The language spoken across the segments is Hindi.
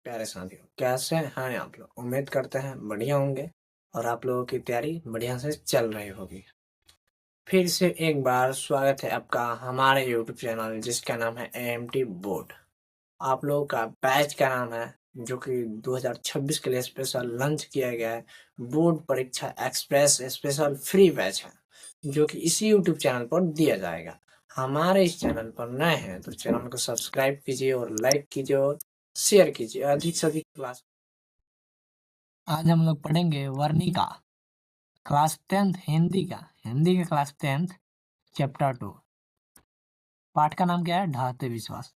प्यारे साथियों, कैसे हैं आप लोग? उम्मीद करते हैं बढ़िया होंगे और आप लोगों की तैयारी बढ़िया से चल रही होगी। फिर से एक बार स्वागत है आपका हमारे यूट्यूब चैनल जिसका नाम है एएमटी बोर्ड। आप लोगों का बैच का नाम है जो कि 2026 के लिए स्पेशल लॉन्च किया गया है। बोर्ड परीक्षा एक्सप्रेस स्पेशल फ्री बैच है जो कि इसी यूट्यूब चैनल पर दिया जाएगा। हमारे इस चैनल पर नए हैं तो चैनल को सब्सक्राइब कीजिए और लाइक कीजिए और शेयर कीजिए अधिक से अधिक क्लास। आज हम लोग पढ़ेंगे वर्णिका क्लास 10th हिंदी का क्लास 10th चैप्टर 2। पाठ का नाम क्या है? ढाते विश्वास।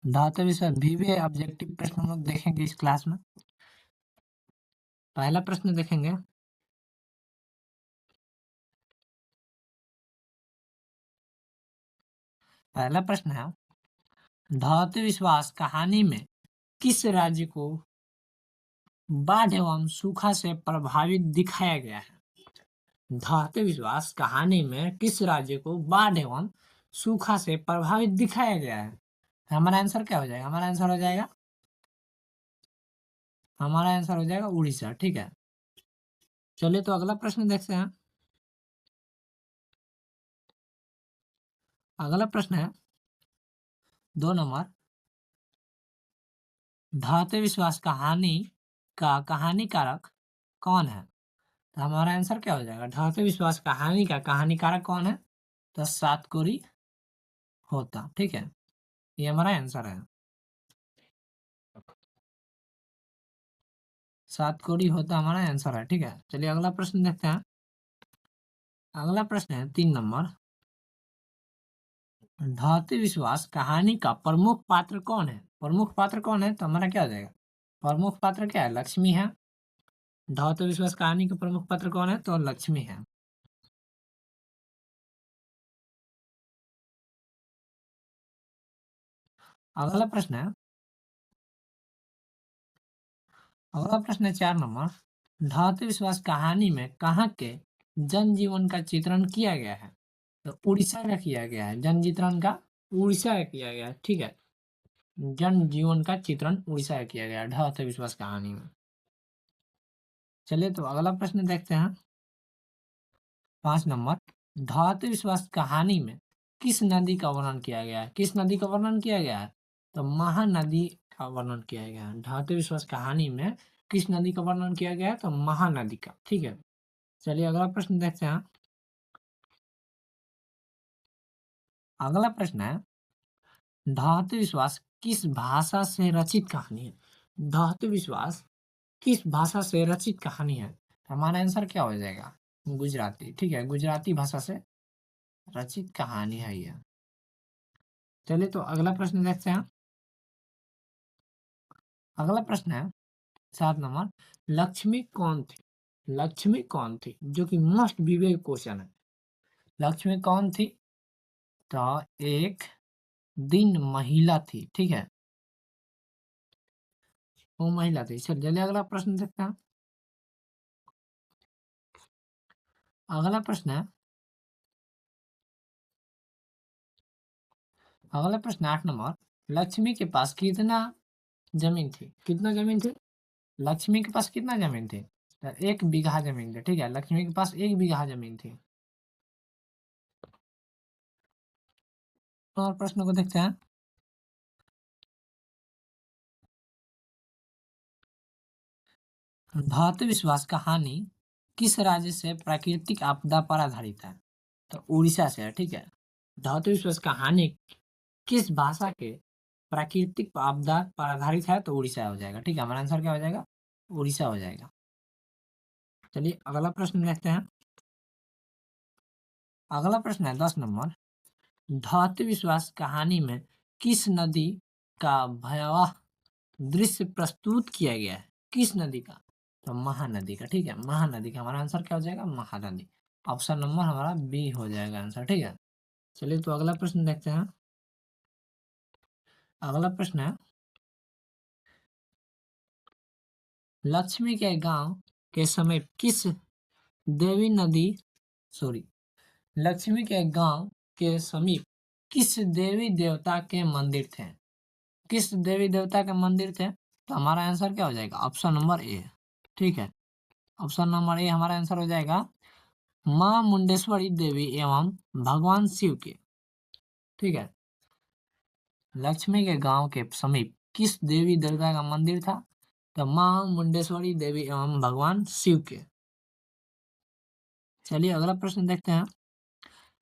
ढाते विश्वास VBA ऑब्जेक्टिव प्रश्न हम लोग देखेंगे इस क्लास में। पहला प्रश्न देखेंगे। पहला प्रश्न है, ढाते विश्वास कहानी में किस राज्य को बाढ़ एवं सूखा से प्रभावित दिखाया गया है? ढाते विश्वास कहानी में किस राज्य को बाढ़ एवं सूखा से प्रभावित दिखाया गया है? हमारा आंसर क्या हो जाएगा? हमारा आंसर हो जाएगा उड़ीसा। ठीक है, चलिए तो अगला प्रश्न देखते हैं। अगला प्रश्न है 2 नंबर, ढाते विश्वास कहानी का कहानीकारक कौन है? तो हमारा आंसर क्या हो जाएगा? ढाते विश्वास कहानी का कहानीकारक कौन है? तो सातकोरी होता। ठीक है, ये हमारा आंसर है। सातकोरी होता हमारा आंसर है। ठीक है, चलिए अगला प्रश्न देखते हैं। अगला प्रश्न है 3 नंबर, ढाते विश्वास कहानी का प्रमुख पात्र कौन है? प्रमुख पात्र कौन है? तो हमारा क्या हो जाएगा? प्रमुख पात्र क्या है? लक्ष्मी है। ढाते विश्वास कहानी का प्रमुख पात्र कौन है? तो लक्ष्मी है। अगला प्रश्न है 4 नंबर, ढाते विश्वास कहानी में कहाँ के जनजीवन का चित्रण किया गया है? तो उड़ीसा का किया गया है। जनचित्रण का उड़ीसा का किया गया है। ठीक है, जनजीवन का चित्रण उड़ीसा का किया गया है ढाते विश्वास कहानी में। चलिए तो अगला प्रश्न देखते हैं। 5 नंबर, ढाते विश्वास कहानी में किस नदी का वर्णन किया गया है? किस नदी का वर्णन किया गया है? तो महानदी का वर्णन किया गया है। ढाते विश्वास कहानी में किस नदी का वर्णन किया गया है? तो महानदी का। ठीक है, चलिए अगला प्रश्न देखते हैं। अगला प्रश्न है, धातु विश्वास किस भाषा से रचित कहानी है? धातु विश्वास किस भाषा से रचित कहानी है? हमारा आंसर क्या हो जाएगा? गुजराती। ठीक है, गुजराती भाषा से रचित कहानी है यह। चलिए तो अगला प्रश्न देखते हैं। अगला प्रश्न है 7 नंबर, लक्ष्मी कौन थी? लक्ष्मी कौन थी? जो कि मोस्ट विवेक क्वेश्चन है। लक्ष्मी कौन थी? तो एक दिन महिला थी। ठीक है, वो महिला थी। चलिए अगला प्रश्न देखते हैं। अगला प्रश्न है 8 नंबर, लक्ष्मी के पास कितना जमीन थी? कितना जमीन थी? लक्ष्मी के पास कितना जमीन थी? तो 1 बीघा जमीन थी। ठीक है, लक्ष्मी के पास 1 बीघा जमीन थी। और प्रश्न को देखते हैं। धातु विश्वास कहानी किस राज्य से प्राकृतिक आपदा पर आधारित है? तो उड़ीसा से है। ठीक है, धातु विश्वास कहानी किस भाषा के प्राकृतिक आपदा पर आधारित है? तो उड़ीसा हो जाएगा। ठीक है, हमारा आंसर क्या हो जाएगा? उड़ीसा हो जाएगा। चलिए अगला प्रश्न देखते हैं। अगला प्रश्न है 10 नंबर, धातु विश्वास कहानी में किस नदी का भयावह दृश्य प्रस्तुत किया गया है? किस नदी का? तो महानदी का। ठीक है, महानदी का। हमारा आंसर क्या हो जाएगा? महानदी। ऑप्शन नंबर हमारा बी हो जाएगा आंसर। ठीक है, चलिए तो अगला प्रश्न देखते हैं। अगला प्रश्न है, लक्ष्मी के गांव के समीप किस देवी नदी सॉरी लक्ष्मी के गांव के समीप किस देवी देवता के मंदिर थे? किस देवी देवता के मंदिर थे? तो हमारा आंसर क्या हो जाएगा? Option number A. ठीक है, ऑप्शन नंबर ए हमारा आंसर हो जाएगा। माँ मुंडेश्वरी देवी एवं भगवान शिव के, ठीक है, लक्ष्मी के गांव के समीप किस देवी देवता का मंदिर था? तो माँ मुंडेश्वरी देवी एवं भगवान शिव के। चलिए अगला प्रश्न देखते हैं।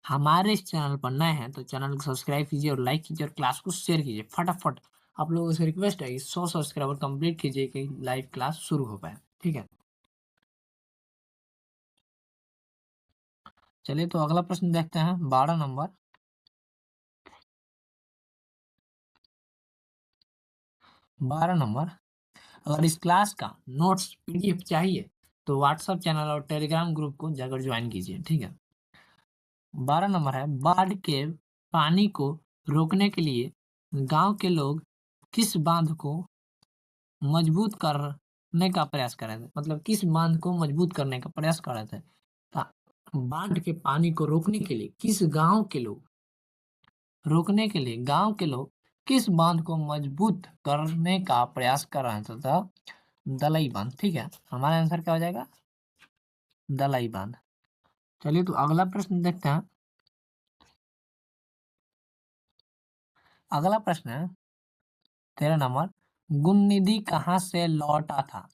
हमारे इस चैनल पर नए हैं तो चैनल को सब्सक्राइब कीजिए और लाइक कीजिए और क्लास को शेयर कीजिए फटाफट। आप लोगों से रिक्वेस्ट है कि 100 सब्सक्राइबर कंप्लीट कीजिए कि लाइव क्लास शुरू हो पाए। ठीक है, चलिए तो अगला प्रश्न देखते हैं 12 नंबर। 12 नंबर, अगर इस क्लास का नोट्स पीडीएफ चाहिए तो व्हाट्सएप चैनल और टेलीग्राम ग्रुप को जाकर ज्वाइन कीजिए। ठीक है, 12 नंबर है, बाढ़ के पानी को रोकने के लिए गांव के लोग किस बांध को मजबूत करने का प्रयास कर रहे थे? मतलब किस बांध को मजबूत करने का प्रयास कर रहे थे? बांध के पानी को रोकने के लिए गांव के लोग किस बांध को मजबूत करने का प्रयास कर रहे थे? तो दलई बांध। ठीक है, हमारा आंसर क्या हो जाएगा? दलई बांध। चलिए तो अगला प्रश्न देखते हैं। अगला प्रश्न है 13 नंबर, गुणनिधि कहाँ से लौटा था?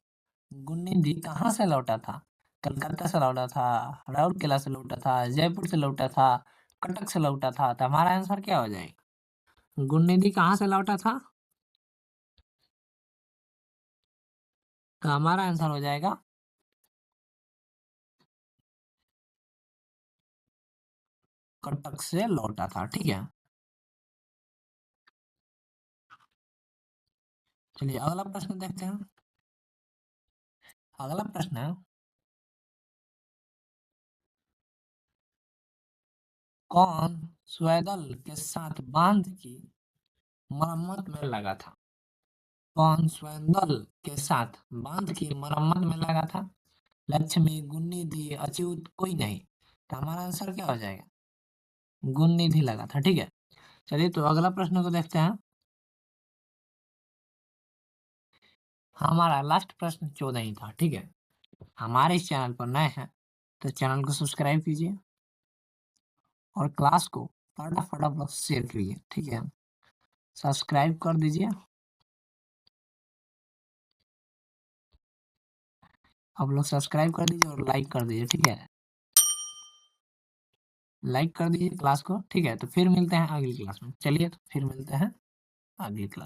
गुणनिधि कहाँ से लौटा था? कलकत्ता से लौटा था, राउरकेला से लौटा था, जयपुर से लौटा था, कटक से लौटा था? तो हमारा आंसर क्या हो जाएगा? गुणनिधि कहाँ से लौटा था? तो हमारा आंसर हो जाएगा कटक से लौटा था। ठीक है, चलिए अगला प्रश्न देखते हैं। अगला प्रश्न है, कौन स्वेदल के साथ बांध की मरम्मत में लगा था? कौन स्वेदल के साथ बांध की मरम्मत में लगा था? लक्ष्मी, गुणनिधि, अच्युत, कोई नहीं? तो हमारा आंसर क्या हो जाएगा? गुणनिधि लगा था। ठीक है, चलिए तो अगला प्रश्न को देखते हैं। हमारा लास्ट प्रश्न 14 ही था। ठीक है, हमारे इस चैनल पर नए हैं तो चैनल को सब्सक्राइब कीजिए और क्लास को फटाफट आप लोग शेयर कीजिए। ठीक है, सब्सक्राइब कर दीजिए, आप लोग सब्सक्राइब कर दीजिए और लाइक कर दीजिए। ठीक है, लाइक कर दीजिए क्लास को। ठीक है, तो फिर मिलते हैं अगली क्लास में। चलिए तो फिर मिलते हैं अगली क्लास।